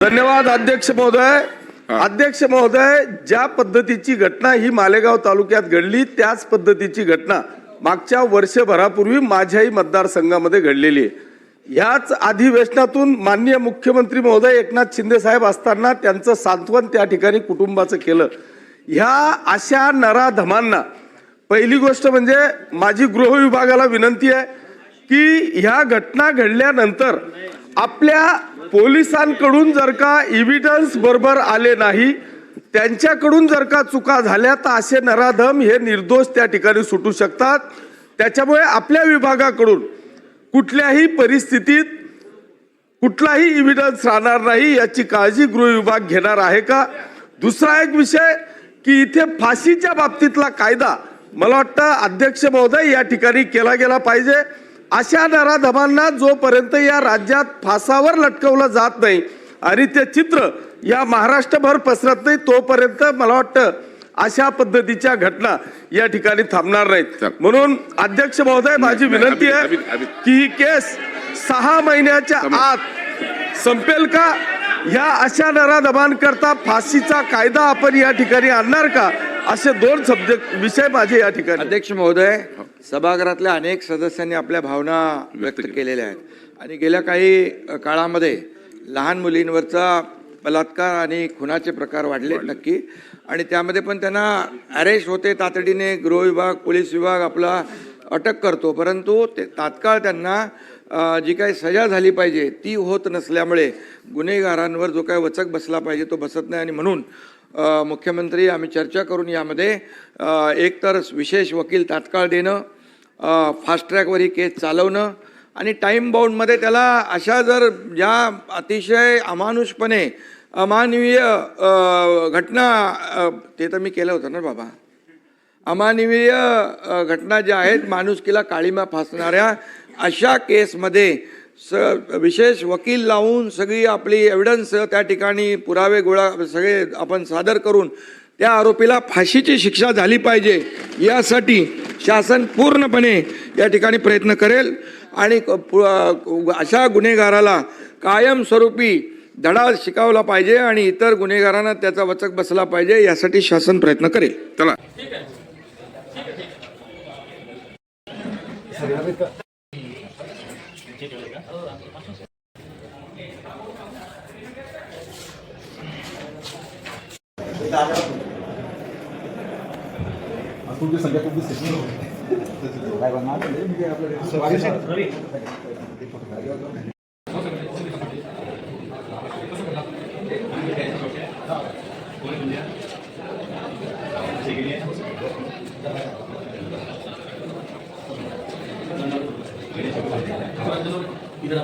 धन्यवाद अध्यक्ष महोदय. अध्यक्ष महोदय, ज्या पद्धतीची घटना ही मालेगाव तालुक्यात घडली त्याच पद्धतीची घटना मागच्या वर्षभरापूर्वी माझ्याही मतदारसंघामध्ये घडलेली आहे. ह्याच अधिवेशनातून माननीय मुख्यमंत्री महोदय एकनाथ शिंदे साहेब असताना त्यांचं सांत्वन त्या ठिकाणी कुटुंबाचं केलं. ह्या अशा नराधमांना पहिली गोष्ट म्हणजे माझी गृह विभागाला विनंती आहे की ह्या घटना घडल्यानंतर आपल्या पोलिसांकडून जर का एव्हिडन्स बरोबर आले नाही, त्यांच्याकडून जर का चुका झाल्या तर असे नराधम हे निर्दोष त्या ठिकाणी सुटू शकतात. त्याच्यामुळे आपल्या विभागाकडून कुठल्याही परिस्थितीत कुठलाही एव्हिडन्स राहणार नाही याची काळजी गृह विभाग घेणार आहे का. दुसरा एक विषय की इथे फाशीच्या बाबतीतला कायदा मला वाटतं अध्यक्ष महोदय या ठिकाणी केला गेला पाहिजे. अशा नराधमांना जोपर्यंत या राज्यात फासावर लटकवलं जात नाही आणि ते चित्र या महाराष्ट्रभर पसरत नाही तोपर्यंत मला वाटतं अशा पद्धतीच्या घटना या ठिकाणी थांबणार नाहीत. म्हणून अध्यक्ष महोदय माझी विनंती आहे की ही केस 6 महिन्याच्या आत संपेल का, ह्या अशा नराधमांकरता फाशीचा कायदा आपण या ठिकाणी आणणार का, असे 2 सब्जेक्ट विषय माझे या ठिकाणी. अध्यक्ष महोदय, सभागृहातल्या अनेक सदस्यांनी आपल्या भावना व्यक्त केलेल्या आहेत आणि गेल्या काही काळामध्ये लहान मुलींवरचा बलात्कार आणि खुनाचे प्रकार वाढले नक्की, आणि त्यामध्ये पण त्यांना अरेस्ट होते तातडीने, गृह विभाग पोलीस विभाग आपला अटक करतो, परंतु ते तात्काळ त्यांना जी काही सजा झाली पाहिजे ती होत नसल्यामुळे गुन्हेगारांवर जो काही वचक बसला पाहिजे तो बसत नाही. आणि म्हणून मुख्यमंत्री आम्ही चर्चा करून यामध्ये एकतर विशेष वकील तात्काळ देणं, फास्ट ट्रॅकवर ही केस चालवणं आणि टाईम बाउंडमध्ये त्याला अशा जर ज्या अतिशय अमानुषपणे अमानवीय घटना, ते तर मी केलं होतं ना बाबा, अमानवीय घटना ज्या आहेत माणुसकीला काळीमा फासणाऱ्या अशा केसमध्ये विशेष वकील लावून सगळी आपली एव्हिडन्स त्या ठिकाणी पुरावे गोळा सगळे आपण सादर करून त्या आरोपीला फाशीची शिक्षा झाली पाहिजे यासाठी शासन पूर्णपणे या ठिकाणी प्रयत्न करेल आणि अशा गुन्हेगाराला कायमस्वरूपी धडा शिकवला पाहिजे आणि इतर गुन्हेगारांना त्याचा वचक बसला पाहिजे यासाठी शासन प्रयत्न करेल. चला इधर